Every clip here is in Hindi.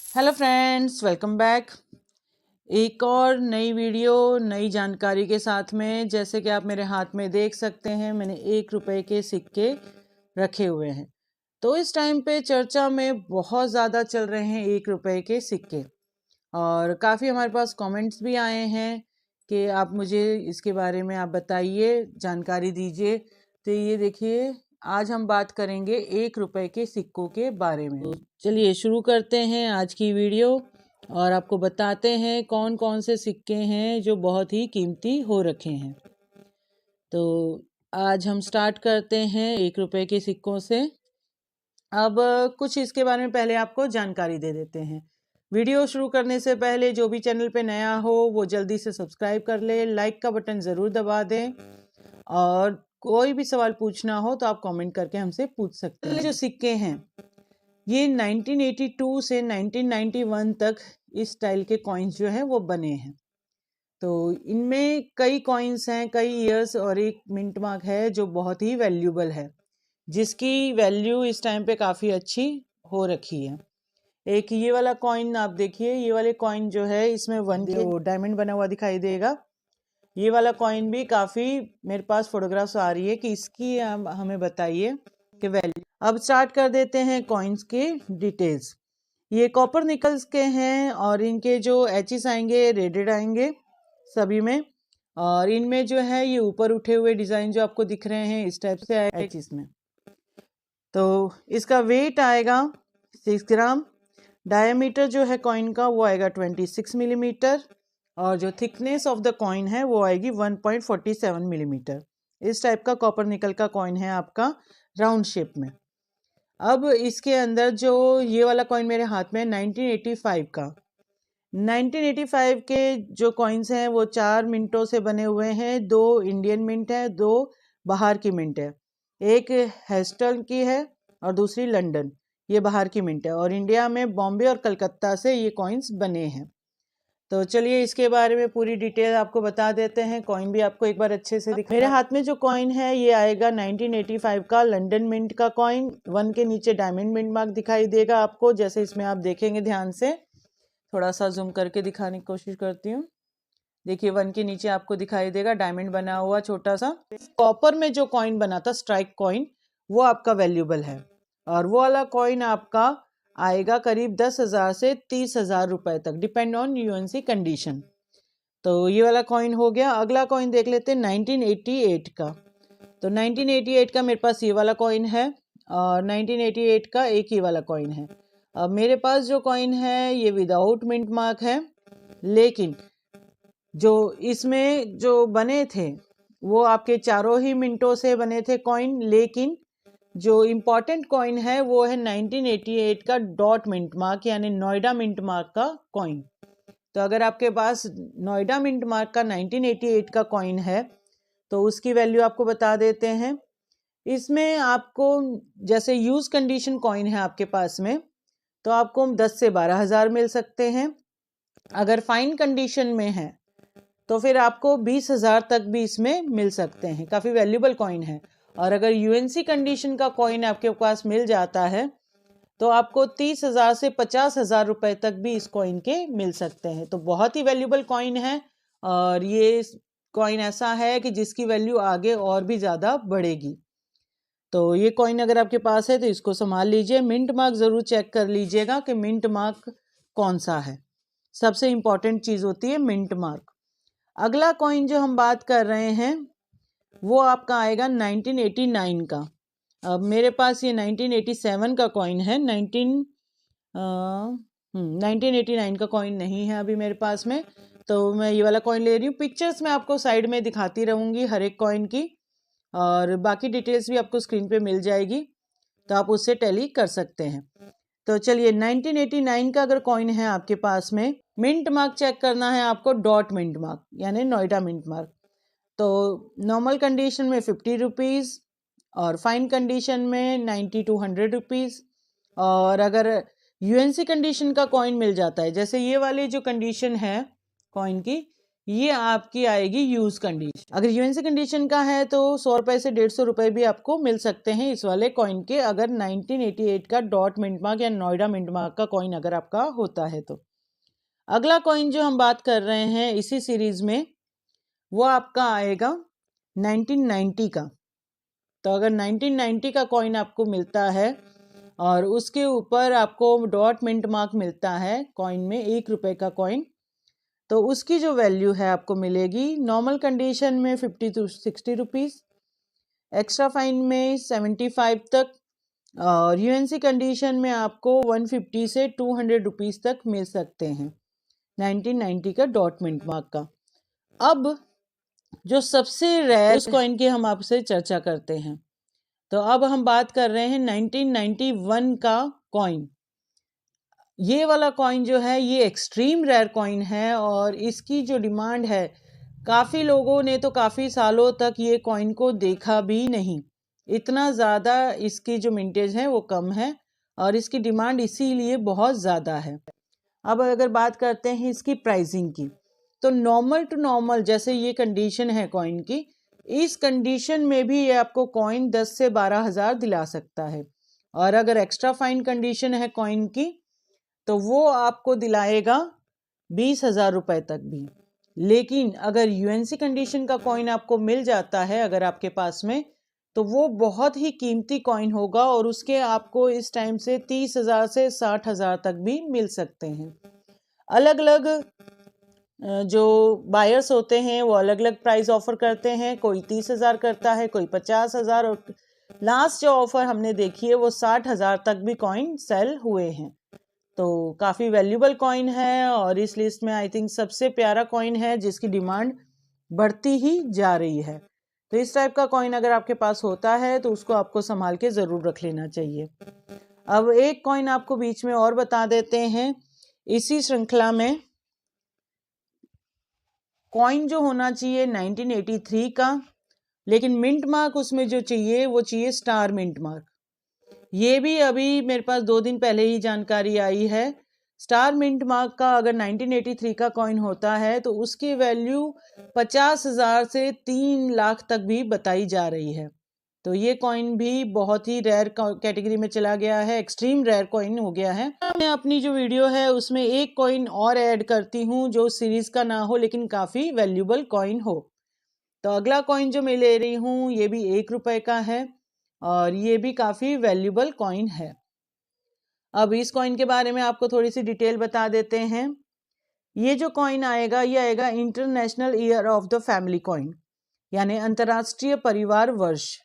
Hello friends, welcome back. एक और नई वीडियो नई जानकारी के साथ में। जैसे कि आप मेरे हाथ में देख सकते हैं, मैंने 1 रुपए के सिक्के रखे हुए हैं। तो इस टाइम पे चर्चा में बहुत ज़्यादा चल रहे हैं 1 रुपए के सिक्के, और काफ़ी हमारे पास कमेंट्स भी आए हैं कि आप मुझे इसके बारे में आप बताइए, जानकारी दीजिए। तो ये देखिए, आज हम बात करेंगे 1 रुपए के सिक्कों के बारे में। तो चलिए शुरू करते हैं आज की वीडियो, और आपको बताते हैं कौन कौन से सिक्के हैं जो बहुत ही कीमती हो रखे हैं। तो आज हम स्टार्ट करते हैं 1 रुपए के सिक्कों से। अब कुछ इसके बारे में पहले आपको जानकारी दे देते हैं। वीडियो शुरू करने से पहले जो भी चैनल पे नया हो वो जल्दी से सब्सक्राइब कर ले, लाइक का बटन ज़रूर दबा दें, और कोई भी सवाल पूछना हो तो आप कमेंट करके हमसे पूछ सकते हैं। जो सिक्के हैं ये 1982 से 1991 तक इस स्टाइल के कॉइन्स जो हैं वो बने हैं। तो इनमें कई कॉइन्स हैं, कई ईयर्स, और एक मिंट मार्क है जो बहुत ही वैल्यूबल है, जिसकी वैल्यू इस टाइम पे काफ़ी अच्छी हो रखी है। एक ये वाला कॉइन आप देखिए, ये वाले कॉइन जो है इसमें 1 के डायमंड बना हुआ दिखाई देगा। ये वाला कॉइन भी काफ़ी मेरे पास फोटोग्राफ्स आ रही है कि इसकी हमें बताइए कि वैल्यू। अब स्टार्ट कर देते हैं कॉइन्स के डिटेल्स। ये कॉपर निकल्स के हैं, और इनके जो एचेस आएंगे रेडेड आएंगे सभी में, और इनमें जो है ये ऊपर उठे हुए डिज़ाइन जो आपको दिख रहे हैं इस टाइप से आएगा एचेस में। तो इसका वेट आएगा 6 ग्राम। डायमीटर जो है कॉइन का वो आएगा 26 मिलीमीटर, और जो थिकनेस ऑफ द कॉइन है वो आएगी 1.47 मिलीमीटर। इस टाइप का कॉपर निकल का कॉइन है आपका, राउंड शेप में। अब इसके अंदर जो ये वाला कॉइन मेरे हाथ में 1985 का, 1985 के जो कॉइन्स हैं वो 4 मिनटों से बने हुए हैं। 2 इंडियन मिंट है, 2 बाहर की मिंट है। एक हेस्टन की है और दूसरी लंदन, ये बाहर की मिंट है। और इंडिया में बॉम्बे और कलकत्ता से ये कॉइन्स बने हैं। तो चलिए इसके बारे में पूरी डिटेल आपको बता देते हैं। कॉइन भी आपको एक बार अच्छे से दिखा। मेरे हाथ में जो कॉइन है ये आएगा 1985 का लंदन मिंट का कॉइन। 1 के नीचे डायमंड मिंट मार्क दिखाई देगा आपको, जैसे इसमें आप देखेंगे ध्यान से। थोड़ा सा जूम करके दिखाने की कोशिश करती हूँ। देखिए 1 के नीचे आपको दिखाई देगा डायमंड बना हुआ छोटा सा। कॉपर में जो कॉइन बना था स्ट्राइक कॉइन, वो आपका वैल्यूबल है, और वो वाला कॉइन आपका आएगा करीब 10,000 से 30,000 रुपए तक, डिपेंड ऑन यूएनसी कंडीशन। तो ये वाला कॉइन हो गया। अगला कॉइन देख लेते हैं 1988 का। तो 1988 का मेरे पास ये वाला कॉइन है, और 1988 का एक ही वाला कॉइन है। अब मेरे पास जो कॉइन है ये विदाउट मिंट मार्क है, लेकिन जो इसमें जो बने थे वो आपके चारों ही मिनटों से बने थे कॉइन। लेकिन जो इम्पोर्टेंट कॉइन है वो है 1988 का डॉट मिंट मार्क, यानी नोएडा मिंट मार्क का कॉइन। तो अगर आपके पास नोएडा मिंट मार्क का 1988 का कॉइन है तो उसकी वैल्यू आपको बता देते हैं। इसमें आपको जैसे यूज कंडीशन कॉइन है आपके पास में, तो आपको 10 से 12,000 मिल सकते हैं। अगर फाइन कंडीशन में है तो फिर आपको 20,000 तक भी इसमें मिल सकते हैं। काफ़ी वैल्यूबल कॉइन है। और अगर यूएनसी कंडीशन का कॉइन आपके पास मिल जाता है तो आपको 30,000 से 50,000 रुपए तक भी इस कॉइन के मिल सकते हैं। तो बहुत ही वैल्यूबल कॉइन है, और ये कॉइन ऐसा है कि जिसकी वैल्यू आगे और भी ज़्यादा बढ़ेगी। तो ये कॉइन अगर आपके पास है तो इसको संभाल लीजिए। मिंट मार्क ज़रूर चेक कर लीजिएगा कि मिंट मार्क कौन सा है। सबसे इम्पॉर्टेंट चीज़ होती है मिंट मार्क। अगला कॉइन जो हम बात कर रहे हैं वो आपका आएगा 1989 का। अब मेरे पास ये 1987 का कॉइन है। 1989 का कॉइन नहीं है अभी मेरे पास में, तो मैं ये वाला कॉइन ले रही हूँ। पिक्चर्स मैं आपको साइड में दिखाती रहूँगी हर एक कॉइन की, और बाकी डिटेल्स भी आपको स्क्रीन पे मिल जाएगी, तो आप उससे टैली कर सकते हैं। तो चलिए 1989 का अगर कॉइन है आपके पास में, मिंट मार्क चेक करना है आपको, डॉट मिंट मार्क यानी नोएडा मिंट मार्क। तो नॉर्मल कंडीशन में 50 रुपीज़, और फाइन कंडीशन में 90 to 100 रुपीज़। और अगर यूएनसी कंडीशन का कॉइन मिल जाता है, जैसे ये वाली जो कंडीशन है कॉइन की, ये आपकी आएगी यूज कंडीशन। अगर यूएनसी कंडीशन का है तो 100 रुपए से 150 रुपए भी आपको मिल सकते हैं इस वाले कॉइन के, अगर 1988 का डॉट मिंट मार्क या नोएडा मिंट मार्क का कॉइन अगर आपका होता है तो। अगला कॉइन जो हम बात कर रहे हैं इसी सीरीज में वो आपका आएगा 1990 का। तो अगर 1990 का कॉइन आपको मिलता है और उसके ऊपर आपको डॉट मिंट मार्क मिलता है कॉइन में, 1 रुपए का कॉइन, तो उसकी जो वैल्यू है आपको मिलेगी नॉर्मल कंडीशन में 50 to 60 रुपीज़, एक्स्ट्रा फाइन में 75 तक, और यूएनसी कंडीशन में आपको 150 से 200 रुपीज़ तक मिल सकते हैं 1990 का डॉट मिंट मार्क का। अब जो सबसे रेयर उस कॉइन की हम आपसे चर्चा करते हैं। तो अब हम बात कर रहे हैं 1991 का कॉइन। ये वाला कॉइन जो है ये एक्सट्रीम रेयर कॉइन है और इसकी जो डिमांड है, काफ़ी लोगों ने तो काफ़ी सालों तक ये कॉइन को देखा भी नहीं, इतना ज़्यादा इसकी जो मिंटेज है वो कम है और इसकी डिमांड इसीलिए बहुत ज़्यादा है। अब अगर बात करते हैं इसकी प्राइसिंग की, तो नॉर्मल टू नॉर्मल जैसे ये कंडीशन है कॉइन की, इस कंडीशन में भी ये आपको कॉइन 10 से 12 हज़ार दिला सकता है, और अगर एक्स्ट्रा फाइन कंडीशन है कॉइन की तो वो आपको दिलाएगा 20,000 रुपए तक भी। लेकिन अगर यूएनसी कंडीशन का कॉइन आपको मिल जाता है अगर आपके पास में, तो वो बहुत ही कीमती कॉइन होगा और उसके आपको इस टाइम से 30,000 से 60,000 तक भी मिल सकते हैं। अलग अलग जो बायर्स होते हैं वो अलग अलग प्राइस ऑफर करते हैं, कोई 30,000 करता है, कोई 50,000, और लास्ट जो ऑफर हमने देखी है वो 60,000 तक भी कॉइन सेल हुए हैं। तो काफ़ी वैल्यूबल कॉइन है और इस लिस्ट में आई थिंक सबसे प्यारा कॉइन है जिसकी डिमांड बढ़ती ही जा रही है। तो इस टाइप का कॉइन अगर आपके पास होता है तो उसको आपको संभाल के ज़रूर रख लेना चाहिए। अब एक कॉइन आपको बीच में और बता देते हैं इसी श्रृंखला में। कॉइन जो होना चाहिए 1983 का, लेकिन मिंट मार्क उसमें जो चाहिए वो चाहिए स्टार मिंट मार्क। ये भी अभी मेरे पास 2 दिन पहले ही जानकारी आई है। स्टार मिंट मार्क का अगर 1983 का कॉइन होता है तो उसकी वैल्यू 50,000 से 3 लाख तक भी बताई जा रही है। तो ये कॉइन भी बहुत ही रेयर कैटेगरी में चला गया है, एक्सट्रीम रेयर कॉइन हो गया है। मैं अपनी जो वीडियो है उसमें एक कॉइन और ऐड करती हूँ जो सीरीज का ना हो लेकिन काफ़ी वैल्यूबल कॉइन हो। तो अगला कॉइन जो मैं ले रही हूँ ये भी 1 रुपए का है और ये भी काफ़ी वैल्यूबल कॉइन है। अब इस कॉइन के बारे में आपको थोड़ी सी डिटेल बता देते हैं। ये जो कॉइन आएगा ये आएगा international year of the family coin, यानी अंतर्राष्ट्रीय परिवार वर्ष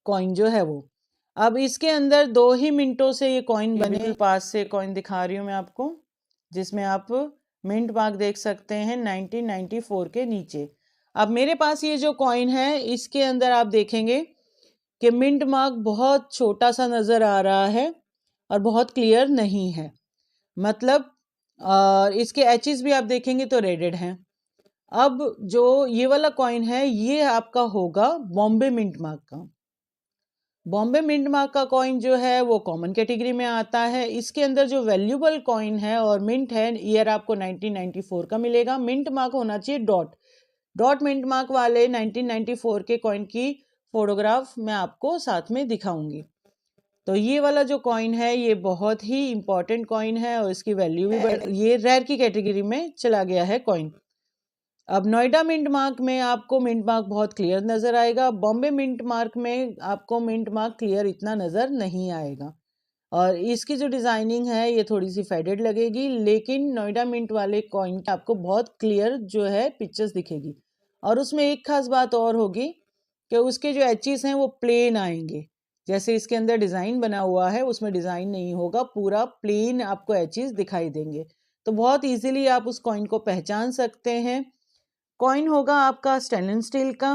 कॉइन जो है वो। अब इसके अंदर 2 ही मिनटों से ये कॉइन बने। पास से कॉइन दिखा रही हूँ मैं आपको, जिसमें आप मिंट मार्क देख सकते हैं 1994 के नीचे। अब मेरे पास ये जो कॉइन है इसके अंदर आप देखेंगे कि मिंट मार्क बहुत छोटा सा नज़र आ रहा है और बहुत क्लियर नहीं है, मतलब इसके एचेस भी आप देखेंगे तो रेडेड हैं। अब जो ये वाला कॉइन है ये आपका होगा बॉम्बे मिंट मार्क का। बॉम्बे मिंट मार्क का कॉइन जो है वो कॉमन कैटेगरी में आता है। इसके अंदर जो वैल्यूबल कॉइन है और मिंट है, ईयर आपको 1994 का मिलेगा। मिंट मार्क होना चाहिए डॉट मिंट मार्क वाले 1994 के कॉइन की फोटोग्राफ मैं आपको साथ में दिखाऊंगी। तो ये वाला जो कॉइन है ये बहुत ही इंपॉर्टेंट कॉइन है और इसकी वैल्यू भी ये रेयर की कैटेगरी में चला गया है कॉइन। अब नोएडा मिंट मार्क में आपको मिंट मार्क बहुत क्लियर नज़र आएगा, बॉम्बे मिंट मार्क में आपको मिंट मार्क क्लियर इतना नज़र नहीं आएगा और इसकी जो डिज़ाइनिंग है ये थोड़ी सी फेडेड लगेगी, लेकिन नोएडा मिंट वाले कॉइन की आपको बहुत क्लियर जो है पिक्चर्स दिखेगी। और उसमें एक खास बात और होगी कि उसके जो एचेस हैं वो प्लेन आएंगे, जैसे इसके अंदर डिज़ाइन बना हुआ है उसमें डिज़ाइन नहीं होगा, पूरा प्लेन आपको एचेस दिखाई देंगे। तो बहुत ईजिली आप उस कॉइन को पहचान सकते हैं। कॉइन होगा आपका स्टेनलेस स्टील का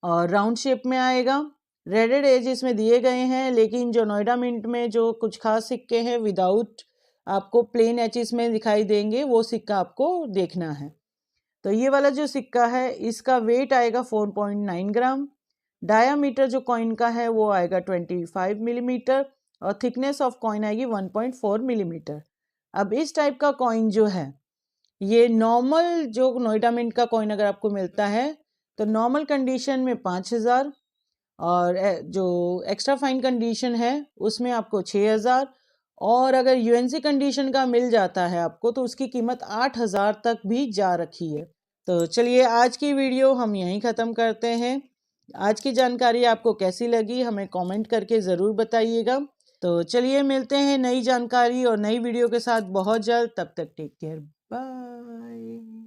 और राउंड शेप में आएगा। रेडेड एज इसमें दिए गए हैं, लेकिन जो नोएडा मिंट में जो कुछ खास सिक्के हैं विदाउट आपको प्लेन एचेस में दिखाई देंगे, वो सिक्का आपको देखना है। तो ये वाला जो सिक्का है इसका वेट आएगा 4.9 ग्राम, डायामीटर जो कॉइन का है वो आएगा 25 मिलीमीटर और थिकनेस ऑफ कॉइन आएगी 1.4 मिलीमीटर। अब इस टाइप का कॉइन जो है ये नॉर्मल जो नोएडा मिंट का कॉइन अगर आपको मिलता है तो नॉर्मल कंडीशन में 5,000 और जो एक्स्ट्रा फाइन कंडीशन है उसमें आपको 6,000 और अगर यूएनसी कंडीशन का मिल जाता है आपको तो उसकी कीमत 8,000 तक भी जा रखी है। तो चलिए आज की वीडियो हम यहीं ख़त्म करते हैं। आज की जानकारी आपको कैसी लगी हमें कमेंट करके ज़रूर बताइएगा। तो चलिए मिलते हैं नई जानकारी और नई वीडियो के साथ बहुत जल्द। तब तक टेक केयर, बाय।